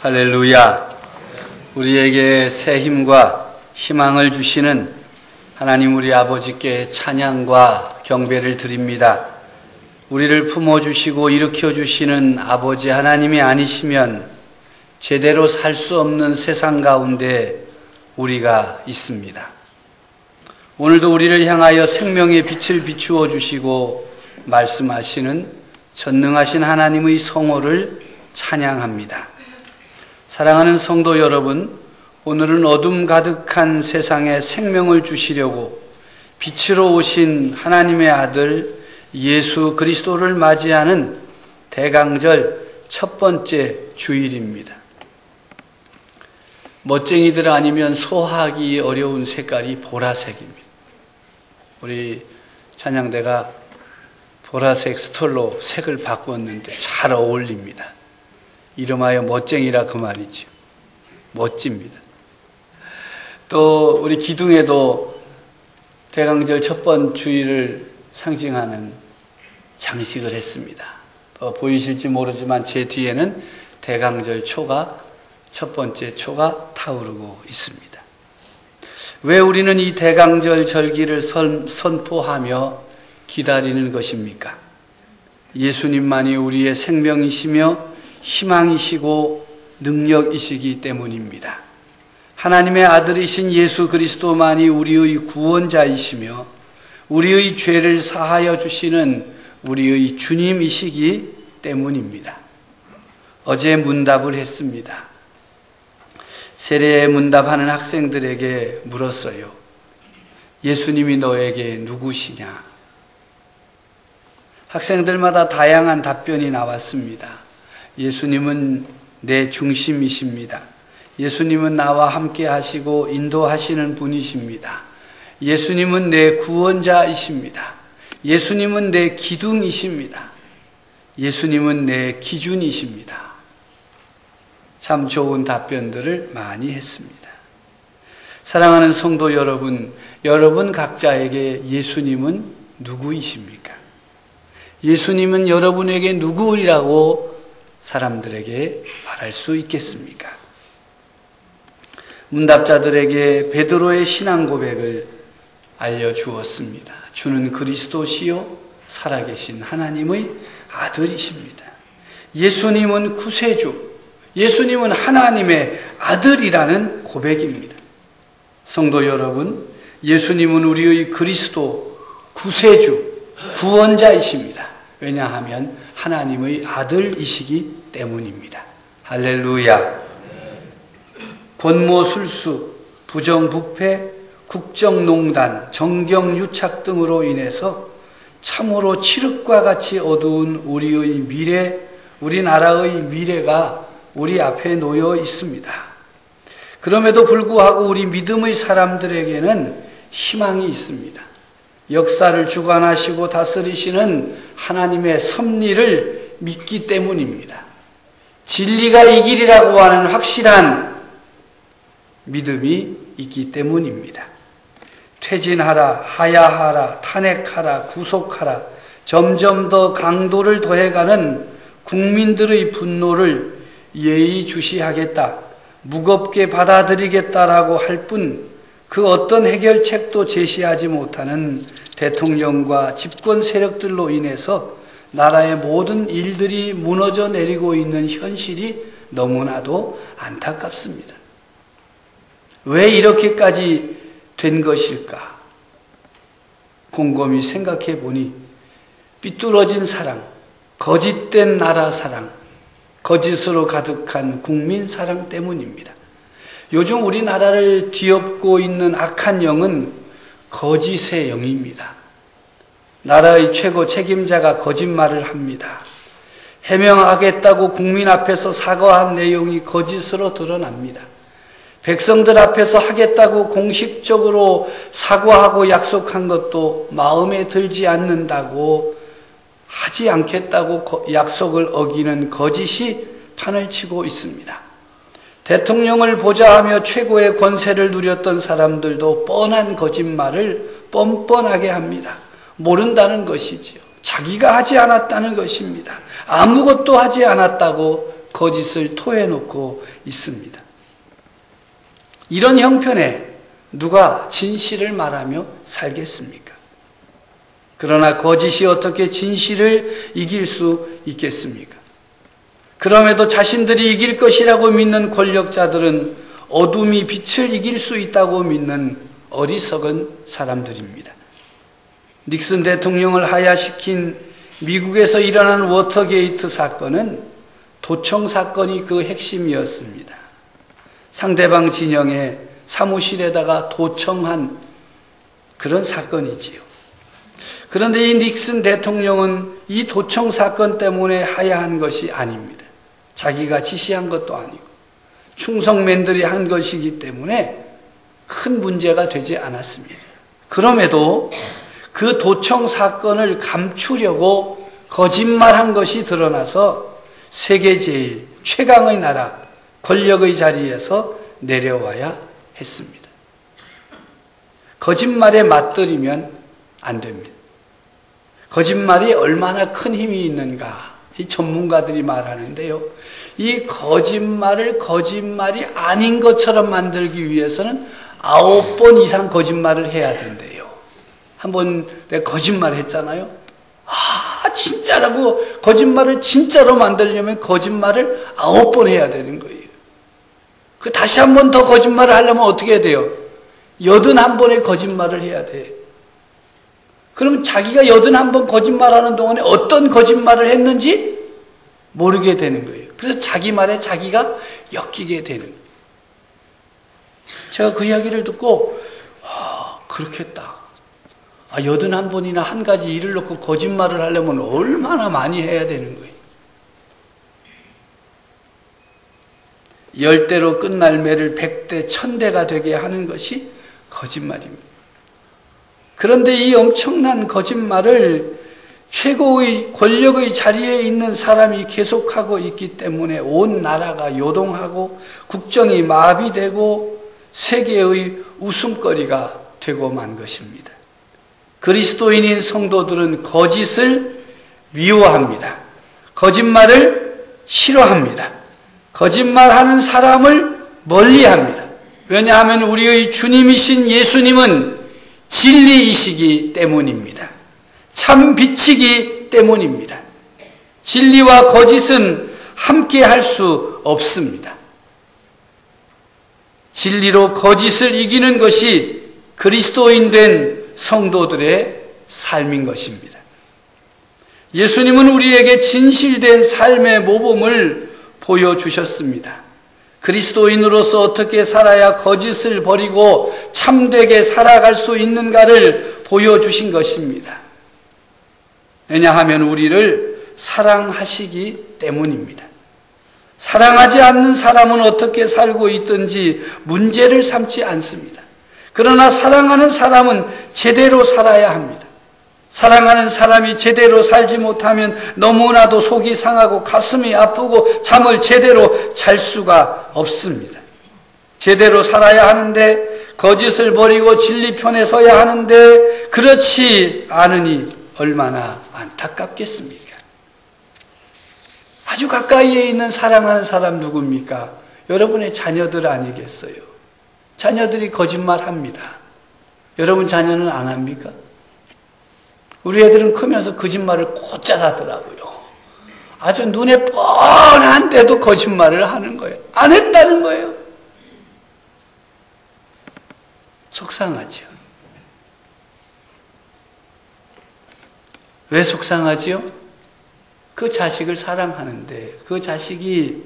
할렐루야. 우리에게 새 힘과 희망을 주시는 하나님 우리 아버지께 찬양과 경배를 드립니다. 우리를 품어주시고 일으켜주시는 아버지 하나님이 아니시면 제대로 살 수 없는 세상 가운데 우리가 있습니다. 오늘도 우리를 향하여 생명의 빛을 비추어 주시고 말씀하시는 전능하신 하나님의 성호를 찬양합니다. 사랑하는 성도 여러분, 오늘은 어둠 가득한 세상에 생명을 주시려고 빛으로 오신 하나님의 아들 예수 그리스도를 맞이하는 대강절 첫 번째 주일입니다. 멋쟁이들 아니면 소화하기 어려운 색깔이 보라색입니다. 우리 찬양대가 보라색 스톨로 색을 바꿨는데 잘 어울립니다. 이름하여 멋쟁이라 그 말이죠. 멋집니다. 또 우리 기둥에도 대강절 첫 번 주일을 상징하는 장식을 했습니다. 또 보이실지 모르지만 제 뒤에는 대강절 초가 첫 번째 초가 타오르고 있습니다. 왜 우리는 이 대강절 절기를 선포하며 기다리는 것입니까? 예수님만이 우리의 생명이시며 희망이시고 능력이시기 때문입니다. 하나님의 아들이신 예수 그리스도만이 우리의 구원자이시며 우리의 죄를 사하여 주시는 우리의 주님이시기 때문입니다. 어제 문답을 했습니다. 세례 문답하는 학생들에게 물었어요. 예수님이 너에게 누구시냐? 학생들마다 다양한 답변이 나왔습니다. 예수님은 내 중심이십니다. 예수님은 나와 함께 하시고 인도하시는 분이십니다. 예수님은 내 구원자이십니다. 예수님은 내 기둥이십니다. 예수님은 내 기준이십니다. 참 좋은 답변들을 많이 했습니다. 사랑하는 성도 여러분, 여러분 각자에게 예수님은 누구이십니까? 예수님은 여러분에게 누구이라고 사람들에게 말할 수 있겠습니까? 문답자들에게 베드로의 신앙 고백을 알려주었습니다. 주는 그리스도시요 살아계신 하나님의 아들이십니다. 예수님은 구세주, 예수님은 하나님의 아들이라는 고백입니다. 성도 여러분, 예수님은 우리의 그리스도, 구세주, 구원자이십니다. 왜냐하면 하나님의 아들이시기 때문입니다. 할렐루야. 권모술수, 부정부패, 국정농단, 정경유착 등으로 인해서 참으로 칠흑과 같이 어두운 우리의 미래, 우리나라의 미래가 우리 앞에 놓여 있습니다. 그럼에도 불구하고 우리 믿음의 사람들에게는 희망이 있습니다. 역사를 주관하시고 다스리시는 하나님의 섭리를 믿기 때문입니다. 진리가 이 길이라고 하는 확실한 믿음이 있기 때문입니다. 퇴진하라, 하야하라, 탄핵하라, 구속하라, 점점 더 강도를 더해가는 국민들의 분노를 예의주시하겠다, 무겁게 받아들이겠다라고 할 뿐 그 어떤 해결책도 제시하지 못하는 대통령과 집권 세력들로 인해서 나라의 모든 일들이 무너져 내리고 있는 현실이 너무나도 안타깝습니다. 왜 이렇게까지 된 것일까? 곰곰이 생각해 보니 삐뚤어진 사랑, 거짓된 나라 사랑, 거짓으로 가득한 국민 사랑 때문입니다. 요즘 우리나라를 뒤엎고 있는 악한 영은 거짓의 영입니다. 나라의 최고 책임자가 거짓말을 합니다. 해명하겠다고 국민 앞에서 사과한 내용이 거짓으로 드러납니다. 백성들 앞에서 하겠다고 공식적으로 사과하고 약속한 것도 마음에 들지 않는다고 하지 않겠다고 약속을 어기는 거짓이 판을 치고 있습니다. 대통령을 보좌하며 최고의 권세를 누렸던 사람들도 뻔한 거짓말을 뻔뻔하게 합니다. 모른다는 것이지요. 자기가 하지 않았다는 것입니다. 아무것도 하지 않았다고 거짓을 토해놓고 있습니다. 이런 형편에 누가 진실을 말하며 살겠습니까? 그러나 거짓이 어떻게 진실을 이길 수 있겠습니까? 그럼에도 자신들이 이길 것이라고 믿는 권력자들은 어둠이 빛을 이길 수 있다고 믿는 어리석은 사람들입니다. 닉슨 대통령을 하야시킨 미국에서 일어난 워터게이트 사건은 도청 사건이 그 핵심이었습니다. 상대방 진영의 사무실에다가 도청한 그런 사건이지요. 그런데 이 닉슨 대통령은 이 도청 사건 때문에 하야한 것이 아닙니다. 자기가 지시한 것도 아니고 충성맨들이 한 것이기 때문에 큰 문제가 되지 않았습니다. 그럼에도 그 도청 사건을 감추려고 거짓말한 것이 드러나서 세계 제일 최강의 나라 권력의 자리에서 내려와야 했습니다. 거짓말에 맞들이면 안 됩니다. 거짓말이 얼마나 큰 힘이 있는가 이 전문가들이 말하는데요. 이 거짓말을 거짓말이 아닌 것처럼 만들기 위해서는 9번 이상 거짓말을 해야 된대요. 한번 내가 거짓말 했잖아요. 진짜라고 거짓말을 진짜로 만들려면 거짓말을 9번 해야 되는 거예요. 그 다시 한 번 더 거짓말을 하려면 어떻게 해야 돼요? 81번의 거짓말을 해야 돼. 그럼 자기가 81번 거짓말하는 동안에 어떤 거짓말을 했는지 모르게 되는 거예요. 그래서 자기 말에 자기가 엮이게 되는 거예요. 제가 그 이야기를 듣고 그렇겠다. 81번이나 한 가지 일을 놓고 거짓말을 하려면 얼마나 많이 해야 되는 거예요. 10대로 끝날 매를 100대, 1000대가 되게 하는 것이 거짓말입니다. 그런데 이 엄청난 거짓말을 최고의 권력의 자리에 있는 사람이 계속하고 있기 때문에 온 나라가 요동하고 국정이 마비되고 세계의 웃음거리가 되고 만 것입니다. 그리스도인인 성도들은 거짓을 미워합니다. 거짓말을 싫어합니다. 거짓말하는 사람을 멀리합니다. 왜냐하면 우리의 주님이신 예수님은 진리이시기 때문입니다. 참 빛이기 때문입니다. 진리와 거짓은 함께 할 수 없습니다. 진리로 거짓을 이기는 것이 그리스도인 된 성도들의 삶인 것입니다. 예수님은 우리에게 진실된 삶의 모범을 보여주셨습니다. 그리스도인으로서 어떻게 살아야 거짓을 버리고 참되게 살아갈 수 있는가를 보여주신 것입니다. 왜냐하면 우리를 사랑하시기 때문입니다. 사랑하지 않는 사람은 어떻게 살고 있든지 문제를 삼지 않습니다. 그러나 사랑하는 사람은 제대로 살아야 합니다. 사랑하는 사람이 제대로 살지 못하면 너무나도 속이 상하고 가슴이 아프고 잠을 제대로 잘 수가 없습니다. 제대로 살아야 하는데 거짓을 버리고 진리 편에 서야 하는데 그렇지 않으니 얼마나 안타깝겠습니까? 아주 가까이에 있는 사랑하는 사람 누굽니까? 여러분의 자녀들 아니겠어요? 자녀들이 거짓말합니다. 여러분 자녀는 안 합니까? 우리 애들은 크면서 거짓말을 곧잘 하더라고요. 아주 눈에 뻔한데도 거짓말을 하는 거예요. 안 했다는 거예요. 속상하죠. 왜 속상하지요? 그 자식을 사랑하는데 그 자식이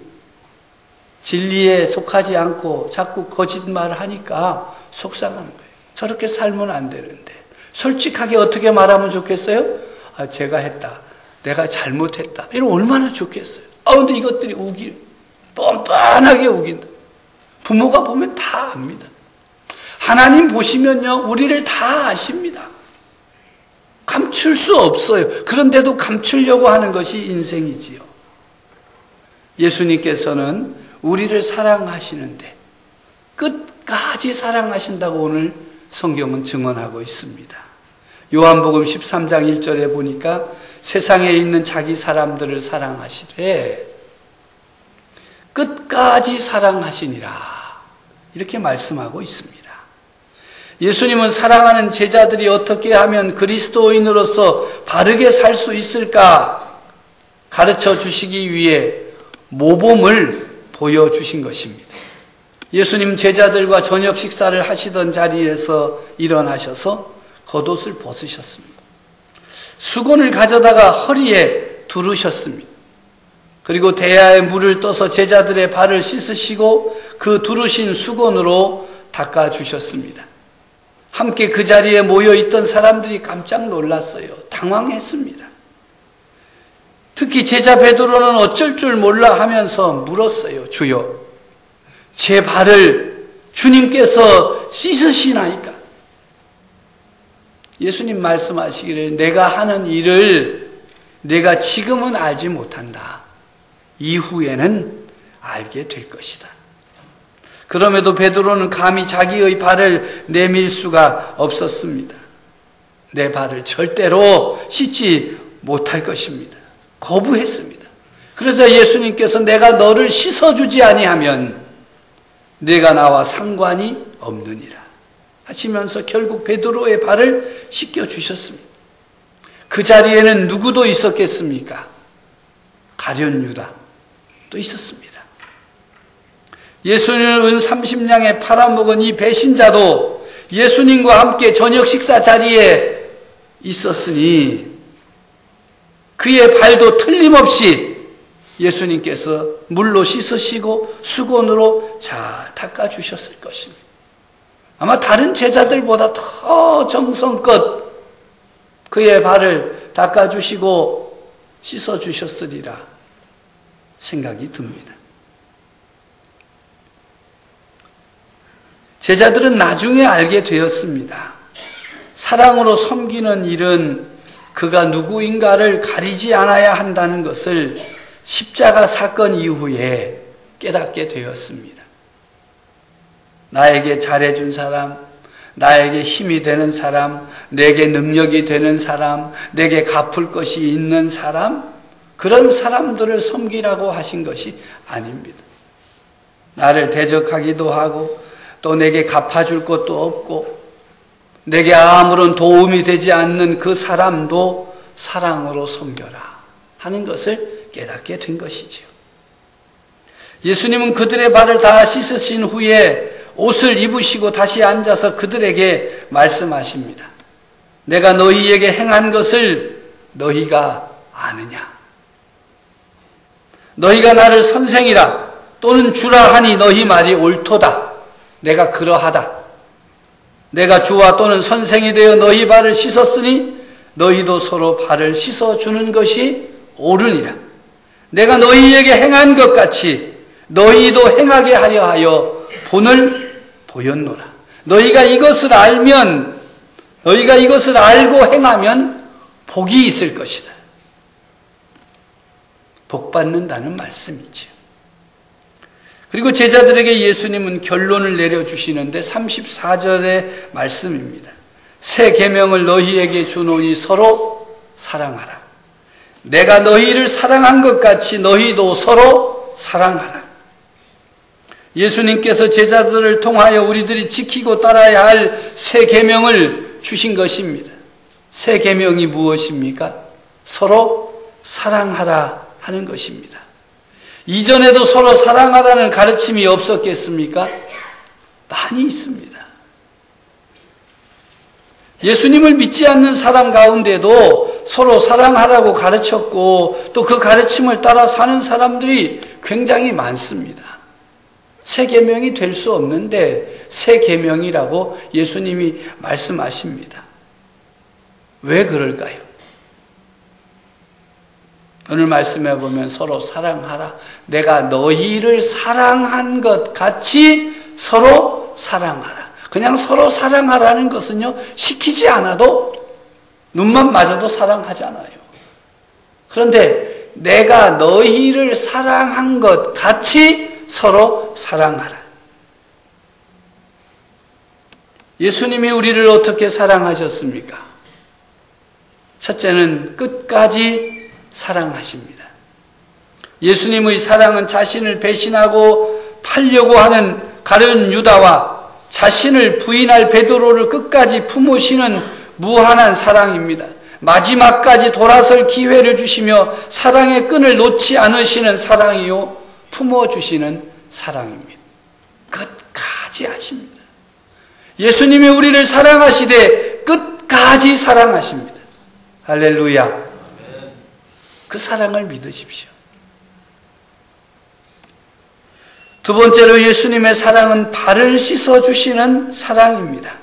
진리에 속하지 않고 자꾸 거짓말을 하니까 속상한 거예요. 저렇게 살면 안 되는데. 솔직하게 어떻게 말하면 좋겠어요? 제가 했다. 내가 잘못했다. 이러면 얼마나 좋겠어요. 근데 이것들이 뻔뻔하게 우긴다. 부모가 보면 다 압니다. 하나님 보시면요, 우리를 다 아십니다. 감출 수 없어요. 그런데도 감추려고 하는 것이 인생이지요. 예수님께서는 우리를 사랑하시는데 끝까지 사랑하신다고 오늘 성경은 증언하고 있습니다. 요한복음 13장 1절에 보니까 세상에 있는 자기 사람들을 사랑하시되 끝까지 사랑하시니라. 이렇게 말씀하고 있습니다. 예수님은 사랑하는 제자들이 어떻게 하면 그리스도인으로서 바르게 살 수 있을까 가르쳐 주시기 위해 모범을 보여주신 것입니다. 예수님 제자들과 저녁 식사를 하시던 자리에서 일어나셔서 겉옷을 벗으셨습니다. 수건을 가져다가 허리에 두르셨습니다. 그리고 대야에 물을 떠서 제자들의 발을 씻으시고 그 두르신 수건으로 닦아주셨습니다. 함께 그 자리에 모여있던 사람들이 깜짝 놀랐어요. 당황했습니다. 특히 제자 베드로는 어쩔 줄 몰라 하면서 물었어요. 주여, 제 발을 주님께서 씻으시나이까? 예수님 말씀하시기를 내가 하는 일을 내가 지금은 알지 못한다. 이후에는 알게 될 것이다. 그럼에도 베드로는 감히 자기의 발을 내밀 수가 없었습니다. 내 발을 절대로 씻지 못할 것입니다. 거부했습니다. 그래서 예수님께서 내가 너를 씻어주지 아니하면 내가 나와 상관이 없느니라 하시면서 결국 베드로의 발을 씻겨주셨습니다. 그 자리에는 누구도 있었겠습니까? 가룟 유다도 있었습니다. 예수님을 은 30냥에 팔아먹은 이 배신자도 예수님과 함께 저녁 식사 자리에 있었으니 그의 발도 틀림없이 예수님께서 물로 씻으시고 수건으로 잘 닦아주셨을 것입니다. 아마 다른 제자들보다 더 정성껏 그의 발을 닦아주시고 씻어주셨으리라 생각이 듭니다. 제자들은 나중에 알게 되었습니다. 사랑으로 섬기는 일은 그가 누구인가를 가리지 않아야 한다는 것을 십자가 사건 이후에 깨닫게 되었습니다. 나에게 잘해준 사람, 나에게 힘이 되는 사람, 내게 능력이 되는 사람, 내게 갚을 것이 있는 사람, 그런 사람들을 섬기라고 하신 것이 아닙니다. 나를 대적하기도 하고 또 내게 갚아줄 것도 없고 내게 아무런 도움이 되지 않는 그 사람도 사랑으로 섬겨라 하는 것을 깨닫게 된 것이지요. 예수님은 그들의 발을 다 씻으신 후에 옷을 입으시고 다시 앉아서 그들에게 말씀하십니다. 내가 너희에게 행한 것을 너희가 아느냐? 너희가 나를 선생이라 또는 주라 하니 너희 말이 옳도다. 내가 그러하다. 내가 주와 또는 선생이 되어 너희 발을 씻었으니 너희도 서로 발을 씻어주는 것이 옳으니라. 내가 너희에게 행한 것 같이 너희도 행하게 하려 하여 본을 보였노라. 너희가 이것을 알고 행하면 복이 있을 것이다. 복 받는다는 말씀이죠. 그리고 제자들에게 예수님은 결론을 내려주시는데 34절의 말씀입니다. 새 계명을 너희에게 주노니 서로 사랑하라. 내가 너희를 사랑한 것 같이 너희도 서로 사랑하라. 예수님께서 제자들을 통하여 우리들이 지키고 따라야 할 새 계명을 주신 것입니다. 새 계명이 무엇입니까? 서로 사랑하라 하는 것입니다. 이전에도 서로 사랑하라는 가르침이 없었겠습니까? 많이 있습니다. 예수님을 믿지 않는 사람 가운데도 서로 사랑하라고 가르쳤고 또 그 가르침을 따라 사는 사람들이 굉장히 많습니다. 새 계명이 될 수 없는데 새 계명이라고 예수님이 말씀하십니다. 왜 그럴까요? 오늘 말씀해 보면 서로 사랑하라. 내가 너희를 사랑한 것 같이 서로 사랑하라. 그냥 서로 사랑하라는 것은요, 시키지 않아도 눈만 맞아도 사랑하잖아요. 그런데 내가 너희를 사랑한 것 같이 서로 사랑하라. 예수님이 우리를 어떻게 사랑하셨습니까? 첫째는 끝까지 사랑하십니다. 예수님의 사랑은 자신을 배신하고 팔려고 하는 가룟 유다와 자신을 부인할 베드로를 끝까지 품으시는 무한한 사랑입니다. 마지막까지 돌아설 기회를 주시며 사랑의 끈을 놓지 않으시는 사랑이요, 품어주시는 사랑입니다. 끝까지 하십니다. 예수님이 우리를 사랑하시되 끝까지 사랑하십니다. 할렐루야. 그 사랑을 믿으십시오. 두 번째로 예수님의 사랑은 발을 씻어주시는 사랑입니다.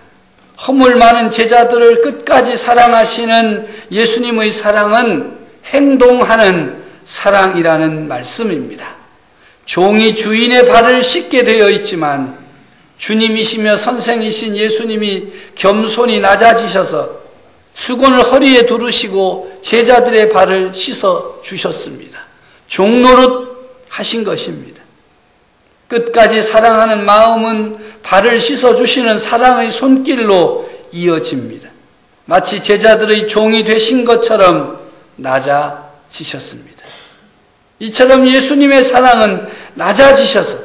허물 많은 제자들을 끝까지 사랑하시는 예수님의 사랑은 행동하는 사랑이라는 말씀입니다. 종이 주인의 발을 씻게 되어 있지만 주님이시며 선생이신 예수님이 겸손히 낮아지셔서 수건을 허리에 두르시고 제자들의 발을 씻어 주셨습니다. 종노릇 하신 것입니다. 끝까지 사랑하는 마음은 발을 씻어주시는 사랑의 손길로 이어집니다. 마치 제자들의 종이 되신 것처럼 낮아지셨습니다. 이처럼 예수님의 사랑은 낮아지셔서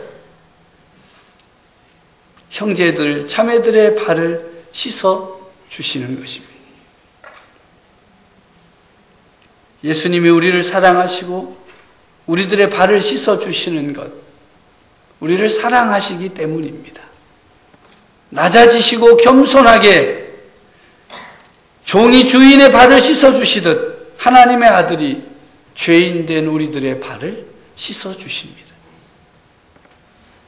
형제들, 자매들의 발을 씻어주시는 것입니다. 예수님이 우리를 사랑하시고 우리들의 발을 씻어주시는 것, 우리를 사랑하시기 때문입니다. 낮아지시고 겸손하게 종이 주인의 발을 씻어주시듯 하나님의 아들이 죄인된 우리들의 발을 씻어주십니다.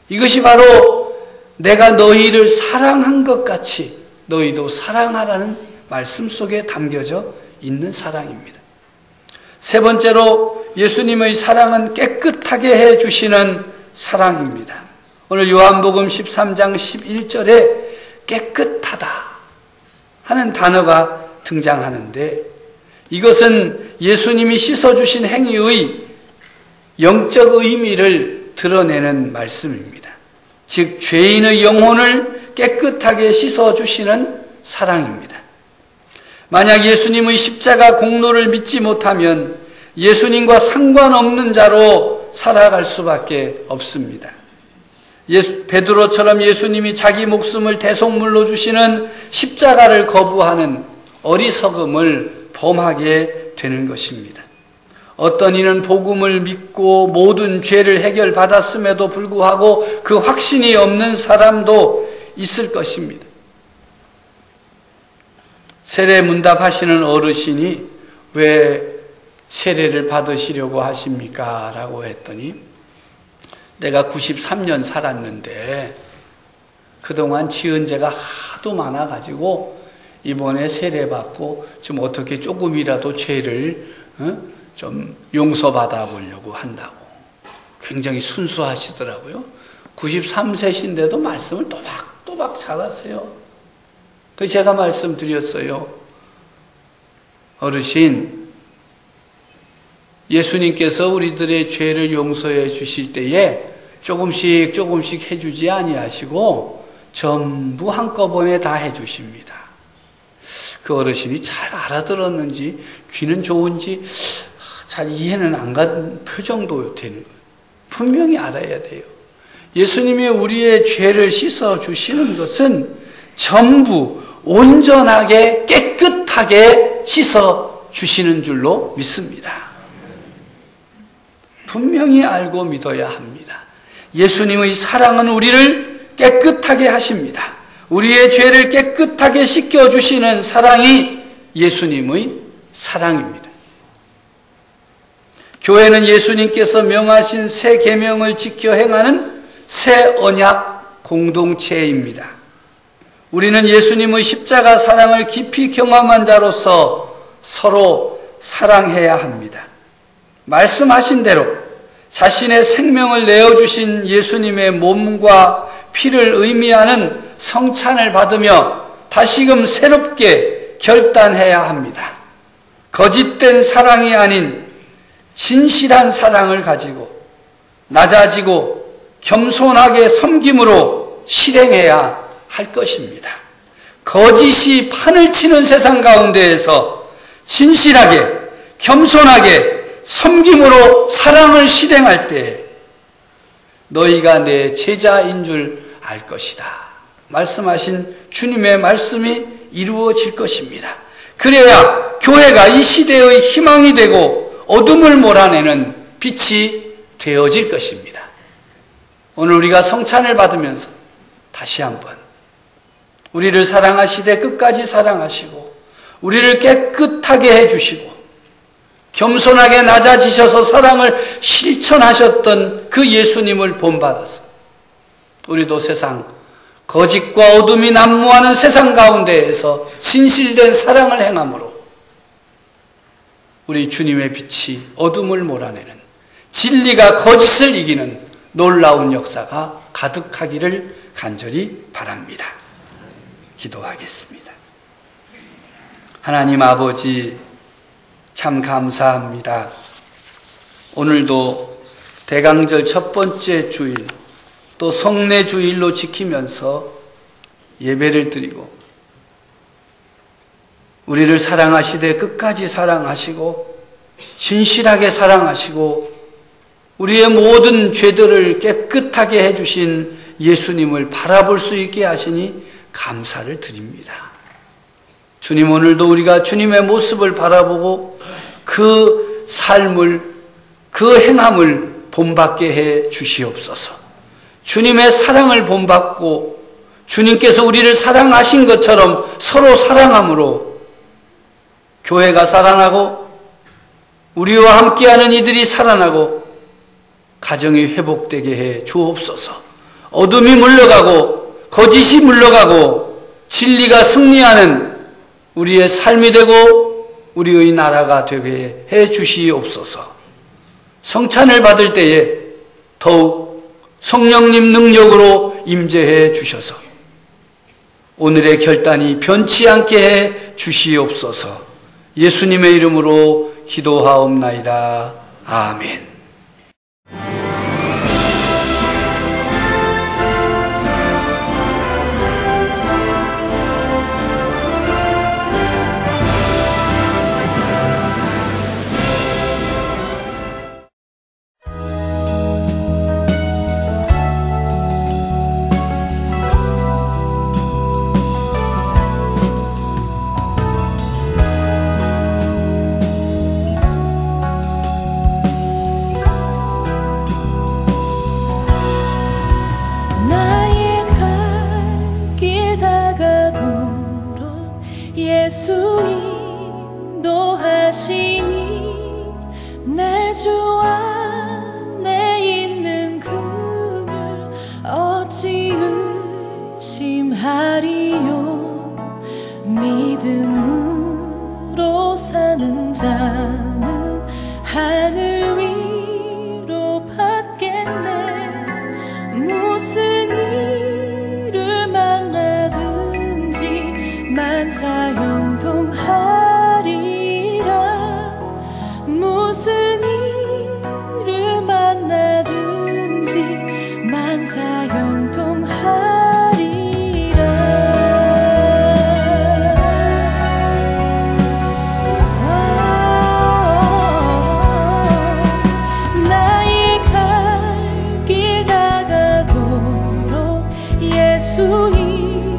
이것이 바로 내가 너희를 사랑한 것 같이 너희도 사랑하라는 말씀 속에 담겨져 있는 사랑입니다. 세 번째로 예수님의 사랑은 깨끗하게 해주시는 사랑입니다. 오늘 요한복음 13장 11절에 깨끗하다 하는 단어가 등장하는데 이것은 예수님이 씻어주신 행위의 영적 의미를 드러내는 말씀입니다. 즉 죄인의 영혼을 깨끗하게 씻어주시는 사랑입니다. 만약 예수님의 십자가 공로를 믿지 못하면 예수님과 상관없는 자로 살아갈 수밖에 없습니다. 베드로처럼 예수님이 자기 목숨을 대속물로 주시는 십자가를 거부하는 어리석음을 범하게 되는 것입니다. 어떤 이는 복음을 믿고 모든 죄를 해결받았음에도 불구하고 그 확신이 없는 사람도 있을 것입니다. 세례 문답하시는 어르신이 왜 세례를 받으시려고 하십니까? 라고 했더니 내가 93년 살았는데 그동안 지은 죄가 하도 많아가지고 이번에 세례 받고 좀 어떻게 조금이라도 죄를 좀 용서받아 보려고 한다고. 굉장히 순수하시더라고요. 93세신데도 말씀을 또박또박 잘하세요. 그래서 제가 말씀드렸어요. 어르신, 예수님께서 우리들의 죄를 용서해 주실 때에 조금씩 해주지 아니하시고 전부 한꺼번에 다 해주십니다. 그 어르신이 잘 알아들었는지 귀는 좋은지 잘 이해는 안 간 표정도 되는 거예요. 분명히 알아야 돼요. 예수님이 우리의 죄를 씻어주시는 것은 전부 온전하게 깨끗하게 씻어주시는 줄로 믿습니다. 분명히 알고 믿어야 합니다. 예수님의 사랑은 우리를 깨끗하게 하십니다. 우리의 죄를 깨끗하게 씻겨주시는 사랑이 예수님의 사랑입니다. 교회는 예수님께서 명하신 새 계명을 지켜 행하는 새 언약 공동체입니다. 우리는 예수님의 십자가 사랑을 깊이 경험한 자로서 서로 사랑해야 합니다. 말씀하신 대로 자신의 생명을 내어주신 예수님의 몸과 피를 의미하는 성찬을 받으며 다시금 새롭게 결단해야 합니다. 거짓된 사랑이 아닌 진실한 사랑을 가지고 낮아지고 겸손하게 섬김으로 실행해야 할 것입니다. 거짓이 판을 치는 세상 가운데에서 진실하게 겸손하게 섬김으로 사랑을 실행할 때 너희가 내 제자인 줄 알 것이다 말씀하신 주님의 말씀이 이루어질 것입니다. 그래야 교회가 이 시대의 희망이 되고 어둠을 몰아내는 빛이 되어질 것입니다. 오늘 우리가 성찬을 받으면서 다시 한번 우리를 사랑하시되 끝까지 사랑하시고 우리를 깨끗하게 해주시고 겸손하게 낮아지셔서 사랑을 실천하셨던 그 예수님을 본받아서 우리도 세상 거짓과 어둠이 난무하는 세상 가운데에서 진실된 사랑을 행함으로 우리 주님의 빛이 어둠을 몰아내는 진리가 거짓을 이기는 놀라운 역사가 가득하기를 간절히 바랍니다. 기도하겠습니다. 하나님 아버지 참 감사합니다. 오늘도 대강절 첫 번째 주일 또 성례 주일로 지키면서 예배를 드리고 우리를 사랑하시되 끝까지 사랑하시고 진실하게 사랑하시고 우리의 모든 죄들을 깨끗하게 해주신 예수님을 바라볼 수 있게 하시니 감사를 드립니다. 주님, 오늘도 우리가 주님의 모습을 바라보고 그 삶을, 그 행함을 본받게 해 주시옵소서. 주님의 사랑을 본받고 주님께서 우리를 사랑하신 것처럼 서로 사랑함으로 교회가 살아나고 우리와 함께하는 이들이 살아나고 가정이 회복되게 해 주옵소서. 어둠이 물러가고 거짓이 물러가고 진리가 승리하는 우리의 삶이 되고 우리의 나라가 되게 해 주시옵소서. 성찬을 받을 때에 더욱 성령님 능력으로 임재해 주셔서 오늘의 결단이 변치 않게 해 주시옵소서. 예수님의 이름으로 기도하옵나이다. 아멘. 믿음으로 사는 자는 하늘 위로 받겠네. 무슨 일을 만나든지 만사형통하리라. 무슨 일을 만나든지 만사형통하리라. 예수님